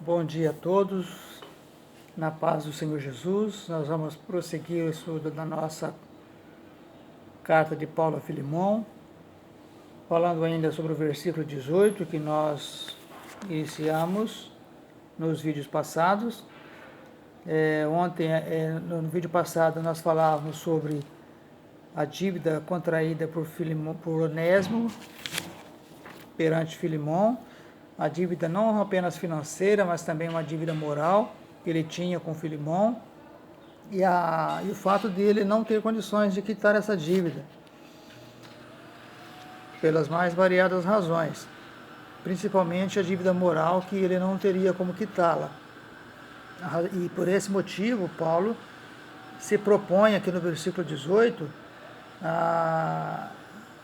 Bom dia a todos, na paz do Senhor Jesus. Nós vamos prosseguir o estudo da nossa carta de Paulo a Filemon, falando ainda sobre o versículo 18 que nós iniciamos nos vídeos passados. Ontem, no vídeo passado, nós falávamos sobre a dívida contraída por Onésimo perante Filemon, a dívida não apenas financeira, mas também uma dívida moral que ele tinha com Filemon, e o fato de ele não ter condições de quitar essa dívida, pelas mais variadas razões, principalmente a dívida moral, que ele não teria como quitá-la. E por esse motivo, Paulo se propõe aqui no versículo 18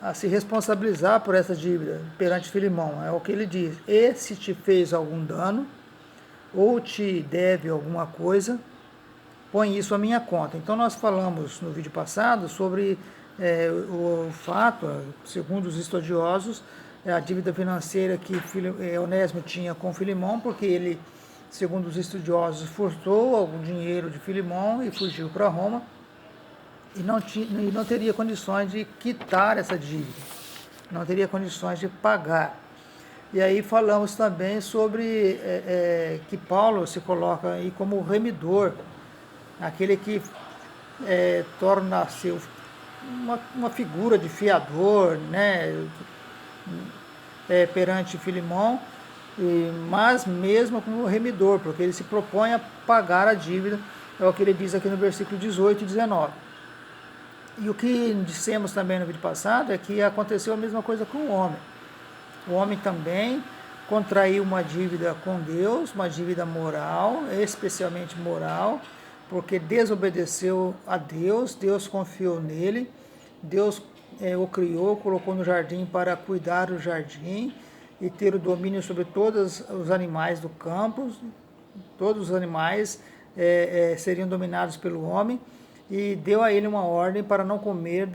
a se responsabilizar por essa dívida perante Filemon. É o que ele diz: e se te fez algum dano, ou te deve alguma coisa, põe isso à minha conta. Então nós falamos no vídeo passado sobre o fato, segundo os estudiosos, a dívida financeira que Onésimo tinha com Filemon, porque ele, segundo os estudiosos, furtou algum dinheiro de Filemon e fugiu para Roma, e não teria condições de quitar essa dívida, não teria condições de pagar. E aí falamos também sobre que Paulo se coloca aí como remidor, aquele que torna-se uma figura de fiador, né, perante Filemon, mas mesmo como remidor, porque ele se propõe a pagar a dívida, é o que ele diz aqui no versículo 18 e 19. E o que dissemos também no vídeo passado é que aconteceu a mesma coisa com o homem. O homem também contraiu uma dívida com Deus, uma dívida moral, especialmente moral, porque desobedeceu a Deus, Deus confiou nele, Deus o criou, colocou no jardim para cuidar do jardim e ter o domínio sobre todos os animais do campo. Todos os animais seriam dominados pelo homem, e deu a ele uma ordem para não comer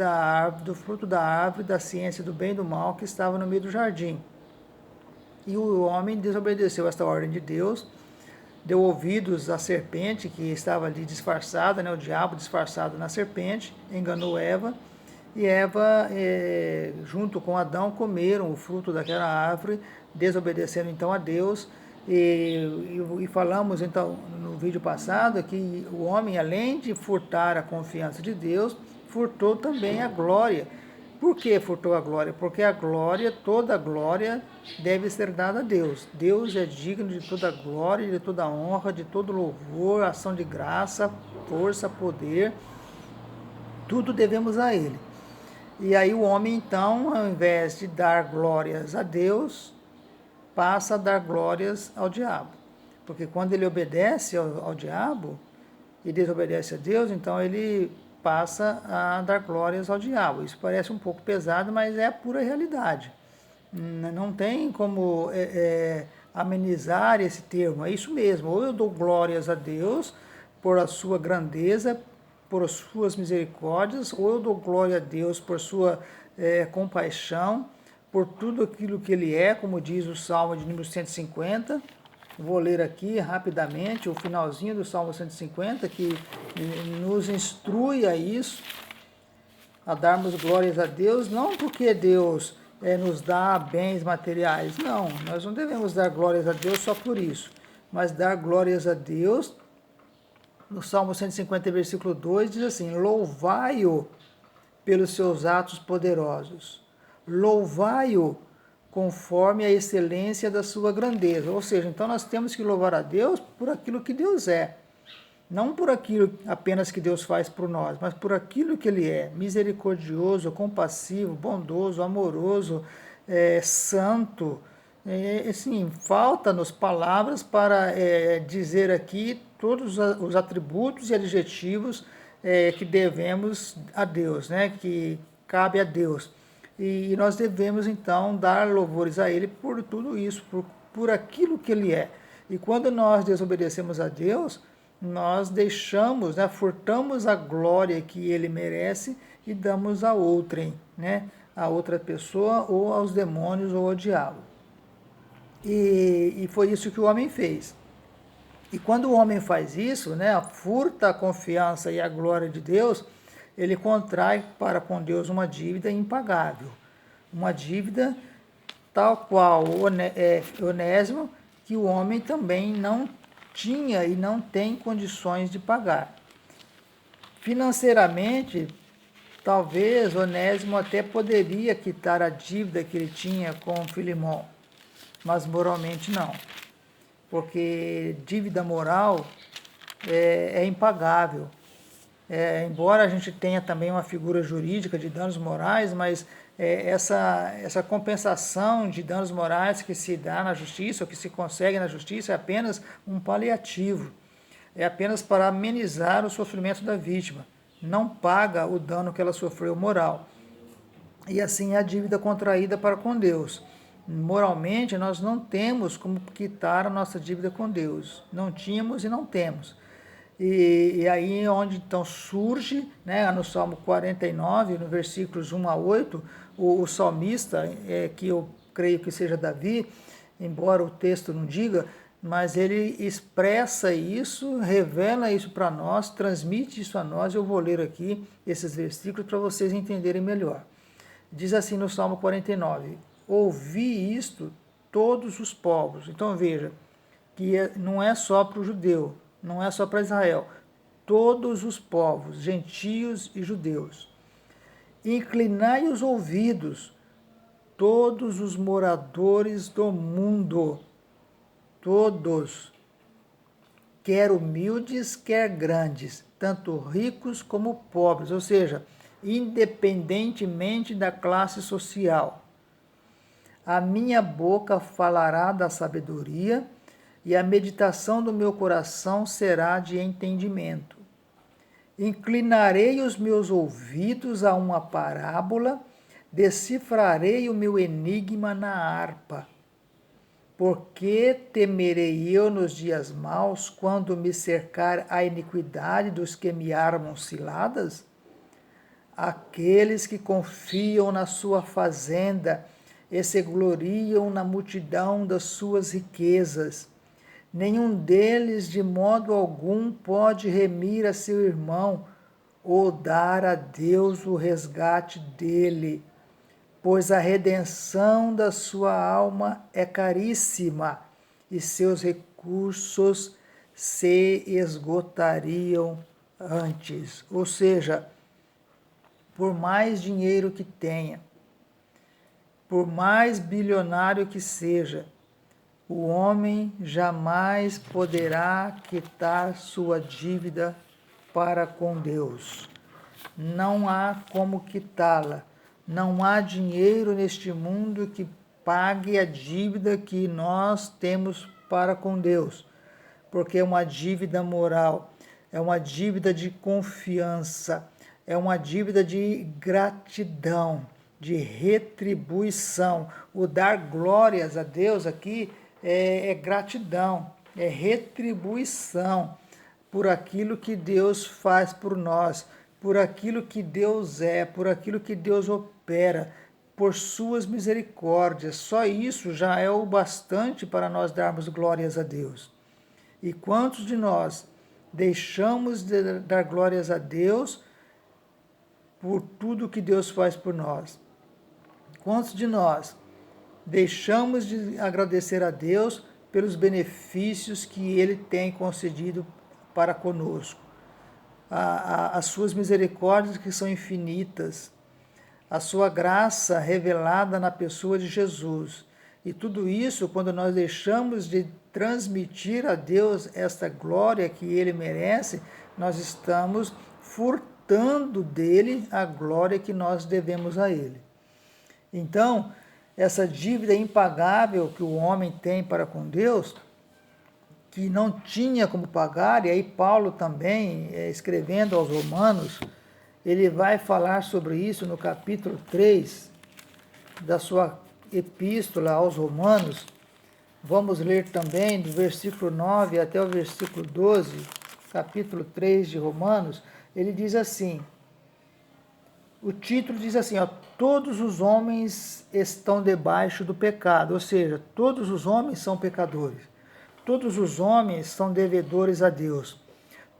do fruto da árvore da ciência do bem e do mal que estava no meio do jardim. E o homem desobedeceu esta ordem de Deus, deu ouvidos à serpente que estava ali disfarçada, né, o diabo disfarçado na serpente, enganou Eva, e Eva, junto com Adão, comeram o fruto daquela árvore, desobedecendo então a Deus. E falamos então no vídeo passado que o homem, além de furtar a confiança de Deus, furtou também a glória. Por que furtou a glória? Porque a glória, toda a glória, deve ser dada a Deus. Deus é digno de toda a glória, de toda a honra, de todo louvor, ação de graça, força, poder. Tudo devemos a Ele. E aí o homem, então, ao invés de dar glórias a Deus, passa a dar glórias ao diabo. Porque quando ele obedece ao diabo e desobedece a Deus, então ele passa a dar glórias ao diabo. Isso parece um pouco pesado, mas é a pura realidade. Não tem como amenizar esse termo. É isso mesmo. Ou eu dou glórias a Deus por a sua grandeza, por as suas misericórdias, ou eu dou glória a Deus por sua compaixão, por tudo aquilo que ele é, como diz o Salmo de número 150. Vou ler aqui rapidamente o finalzinho do Salmo 150, que nos instrui a isso, a darmos glórias a Deus, não porque Deus nos dá bens materiais, não, nós não devemos dar glórias a Deus só por isso, mas dar glórias a Deus. No Salmo 150, versículo 2, diz assim: louvai-o pelos seus atos poderosos, louvai-o conforme a excelência da sua grandeza. Ou seja, então nós temos que louvar a Deus por aquilo que Deus é, não por aquilo apenas que Deus faz por nós, mas por aquilo que Ele é: misericordioso, compassivo, bondoso, amoroso, santo. Assim, falta-nos palavras para dizer aqui todos os atributos e adjetivos que devemos a Deus, né? Que cabe a Deus. E nós devemos então dar louvores a Ele por tudo isso, por aquilo que Ele é. E quando nós desobedecemos a Deus, nós deixamos, né, furtamos a glória que Ele merece e damos a outrem, né? A outra pessoa, ou aos demônios, ou ao diabo. E foi isso que o homem fez. E quando o homem faz isso, né, furta a confiança e a glória de Deus, ele contrai para com Deus uma dívida impagável. Uma dívida tal qual Onésimo, que o homem também não tinha e não tem condições de pagar. Financeiramente, talvez Onésimo até poderia quitar a dívida que ele tinha com Filemão, mas moralmente não, porque dívida moral é impagável. Embora a gente tenha também uma figura jurídica de danos morais, mas essa compensação de danos morais que se dá na justiça, ou que se consegue na justiça, é apenas um paliativo. É apenas para amenizar o sofrimento da vítima. Não paga o dano que ela sofreu moral. E assim é a dívida contraída para com Deus. Moralmente, nós não temos como quitar a nossa dívida com Deus. Não tínhamos e não temos. E aí onde então surge, né, no Salmo 49, no versículos 1 a 8, o salmista, que eu creio que seja Davi, embora o texto não diga, mas ele expressa isso, revela isso para nós, transmite isso a nós. Eu vou ler aqui esses versículos para vocês entenderem melhor. Diz assim no Salmo 49, ouvi isto todos os povos. Então veja, que não é só para o judeu, não é só para Israel, todos os povos, gentios e judeus. Inclinai os ouvidos, todos os moradores do mundo, todos, quer humildes, quer grandes, tanto ricos como pobres, ou seja, independentemente da classe social. A minha boca falará da sabedoria, e a meditação do meu coração será de entendimento. Inclinarei os meus ouvidos a uma parábola, decifrarei o meu enigma na harpa. Porque temerei eu nos dias maus, quando me cercar a iniquidade dos que me armam ciladas? Aqueles que confiam na sua fazenda e se gloriam na multidão das suas riquezas. Nenhum deles, de modo algum, pode remir a seu irmão ou dar a Deus o resgate dele, pois a redenção da sua alma é caríssima e seus recursos se esgotariam antes. Ou seja, por mais dinheiro que tenha, por mais bilionário que seja, o homem jamais poderá quitar sua dívida para com Deus. Não há como quitá-la. Não há dinheiro neste mundo que pague a dívida que nós temos para com Deus, porque é uma dívida moral, é uma dívida de confiança, é uma dívida de gratidão, de retribuição. O dar glórias a Deus aqui é gratidão, é retribuição por aquilo que Deus faz por nós, por aquilo que Deus é, por aquilo que Deus opera, por suas misericórdias. Só isso já é o bastante para nós darmos glórias a Deus. E quantos de nós deixamos de dar glórias a Deus por tudo que Deus faz por nós? Quantos de nós deixamos de agradecer a Deus pelos benefícios que Ele tem concedido para conosco? As suas misericórdias que são infinitas, a sua graça revelada na pessoa de Jesus. E tudo isso, quando nós deixamos de transmitir a Deus esta glória que Ele merece, nós estamos furtando dele a glória que nós devemos a Ele. Então, essa dívida impagável que o homem tem para com Deus, que não tinha como pagar, e aí Paulo também, escrevendo aos Romanos, ele vai falar sobre isso no capítulo 3 da sua epístola aos Romanos. Vamos ler também do versículo 9 até o versículo 12, capítulo 3 de Romanos. Ele diz assim, o título diz assim, ó, todos os homens estão debaixo do pecado, ou seja, todos os homens são pecadores. todos os homens são devedores a Deus.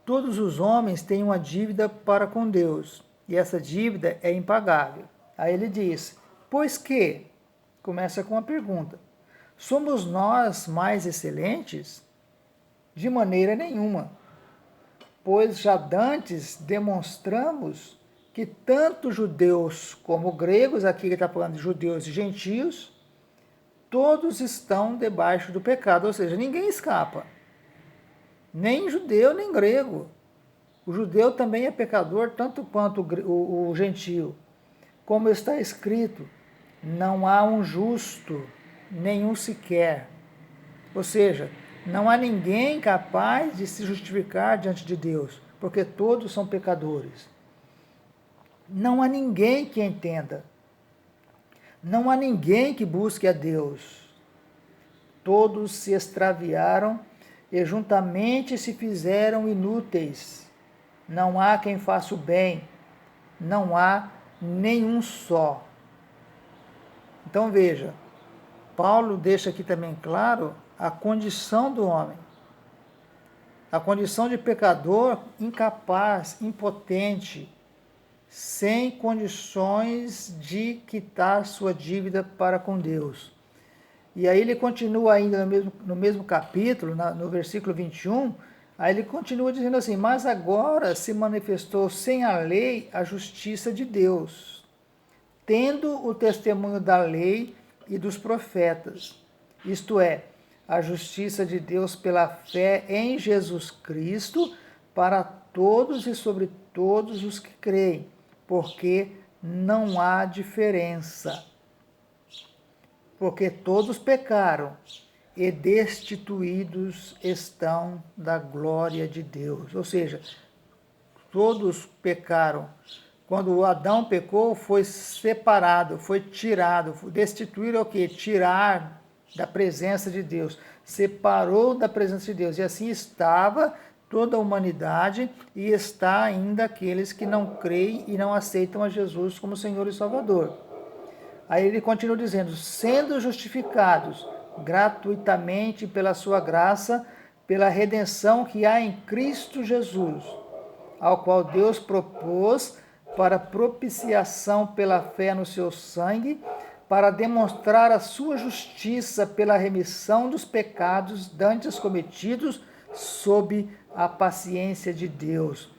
Todos os homens têm uma dívida para com Deus, e essa dívida é impagável. Aí ele diz, pois que, começa com uma pergunta, somos nós mais excelentes? De maneira nenhuma, pois já dantes demonstramos que tanto judeus como gregos, aqui ele está falando de judeus e gentios, todos estão debaixo do pecado, ou seja, ninguém escapa, nem judeu nem grego. O judeu também é pecador, tanto quanto o gentio. Como está escrito, não há um justo, nenhum sequer. Ou seja, não há ninguém capaz de se justificar diante de Deus, porque todos são pecadores. Não há ninguém que entenda. Não há ninguém que busque a Deus. Todos se extraviaram e juntamente se fizeram inúteis. Não há quem faça o bem, não há nenhum só. Então veja, Paulo deixa aqui também claro a condição do homem. A condição de pecador incapaz, impotente, sem condições de quitar sua dívida para com Deus. E aí ele continua ainda no mesmo capítulo, no versículo 21, aí ele continua dizendo assim, mas agora se manifestou sem a lei a justiça de Deus, tendo o testemunho da lei e dos profetas, isto é, a justiça de Deus pela fé em Jesus Cristo, para todos e sobre todos os que creem, porque não há diferença. Porque todos pecaram e destituídos estão da glória de Deus. Ou seja, todos pecaram. Quando Adão pecou, foi separado, foi tirado. Destituir é o quê? Tirar da presença de Deus. Separou da presença de Deus. E assim estava toda a humanidade e está ainda aqueles que não creem e não aceitam a Jesus como Senhor e Salvador. Aí ele continua dizendo, sendo justificados gratuitamente pela sua graça, pela redenção que há em Cristo Jesus, ao qual Deus propôs para propiciação pela fé no seu sangue, para demonstrar a sua justiça pela remissão dos pecados dantes cometidos sob a paciência de Deus,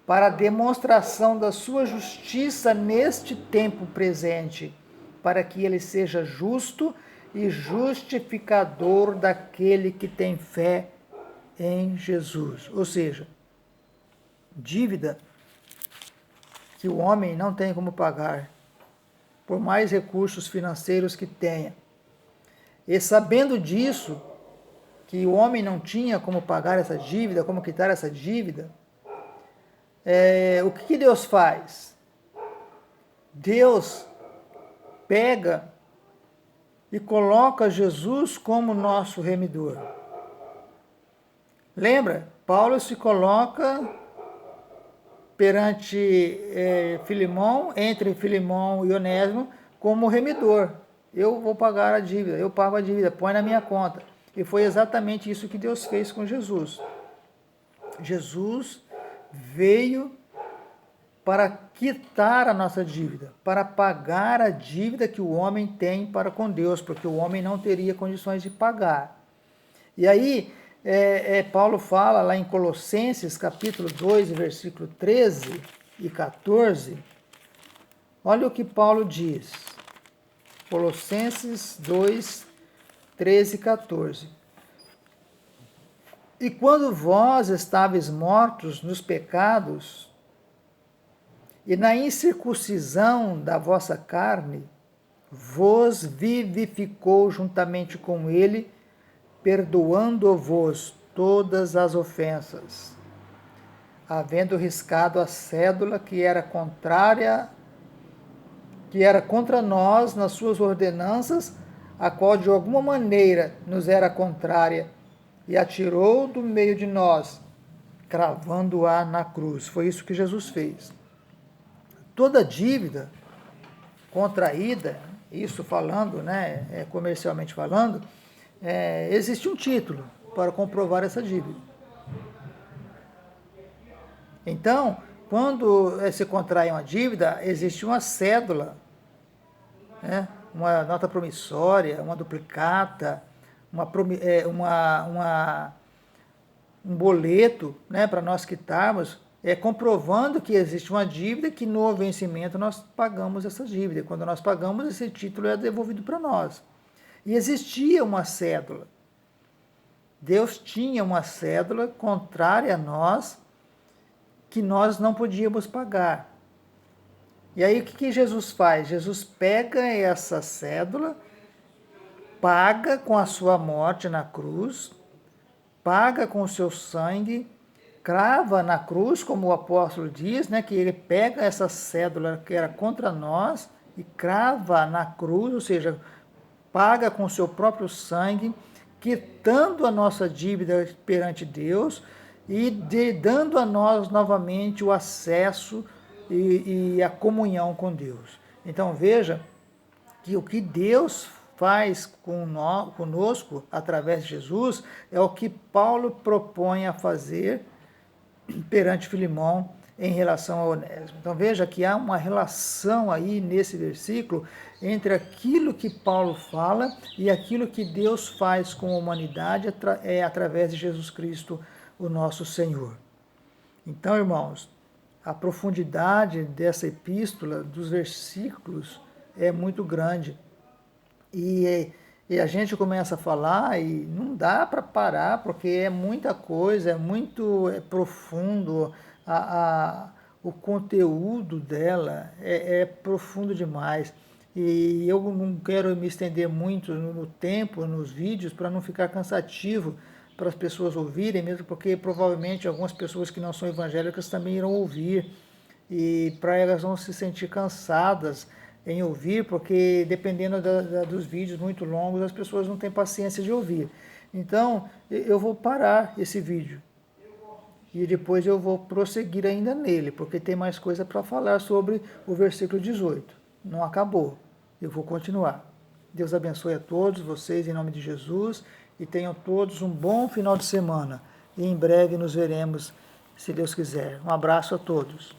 para a demonstração da sua justiça neste tempo presente, para que ele seja justo e justificador daquele que tem fé em Jesus. Ou seja, dívida que o homem não tem como pagar, por mais recursos financeiros que tenha. E sabendo disso, que o homem não tinha como pagar essa dívida, como quitar essa dívida, o que Deus faz? Deus pega e coloca Jesus como nosso remidor. Lembra? Paulo se coloca perante Filemão, entre Filemão e Onésimo, como remidor. Eu vou pagar a dívida, eu pago a dívida, põe na minha conta. E foi exatamente isso que Deus fez com Jesus. Jesus veio para quitar a nossa dívida, para pagar a dívida que o homem tem para com Deus, porque o homem não teria condições de pagar. E aí, Paulo fala lá em Colossenses, capítulo 2, versículo 13 e 14, olha o que Paulo diz. Colossenses 2, 13 e 14. E quando vós estáveis mortos nos pecados e na incircuncisão da vossa carne, vos vivificou juntamente com ele, perdoando-vos todas as ofensas, havendo riscado a cédula que era contra nós nas suas ordenanças, a qual de alguma maneira nos era contrária, e atirou do meio de nós, cravando-a na cruz. Foi isso que Jesus fez. Toda dívida contraída, isso falando, comercialmente falando, existe um título. para comprovar essa dívida. Então, quando se contrai uma dívida, existe uma cédula, né? Uma nota promissória, uma duplicata, um boleto, né, para nós quitarmos, comprovando que existe uma dívida, que no vencimento nós pagamos essa dívida. Quando nós pagamos, esse título é devolvido para nós. E existia uma cédula. Deus tinha uma cédula contrária a nós, que nós não podíamos pagar. E aí o que Jesus faz? Jesus pega essa cédula, paga com a sua morte na cruz, paga com o seu sangue, crava na cruz, como o apóstolo diz, né, que ele pega essa cédula que era contra nós e crava na cruz, ou seja, paga com o seu próprio sangue, quitando a nossa dívida perante Deus e dando a nós novamente o acesso e a comunhão com Deus. Então veja que o que Deus faz conosco através de Jesus é o que Paulo propõe a fazer perante Filemão em relação a Onésimo. Então veja que há uma relação aí nesse versículo entre aquilo que Paulo fala e aquilo que Deus faz com a humanidade através de Jesus Cristo, o nosso Senhor. Então, irmãos, a profundidade dessa epístola, dos versículos, é muito grande. E a gente começa a falar e não dá para parar, porque é muita coisa, é muito profundo, o conteúdo dela é profundo demais. E eu não quero me estender muito no tempo, nos vídeos, para não ficar cansativo para as pessoas ouvirem, mesmo porque provavelmente algumas pessoas que não são evangélicas também irão ouvir, e para elas não se sentir cansadas em ouvir, porque dependendo dos vídeos muito longos, as pessoas não têm paciência de ouvir. Então, eu vou parar esse vídeo e depois eu vou prosseguir ainda nele, porque tem mais coisa para falar sobre o versículo 18. Não acabou, eu vou continuar. Deus abençoe a todos vocês em nome de Jesus e tenham todos um bom final de semana. E em breve nos veremos, se Deus quiser. Um abraço a todos.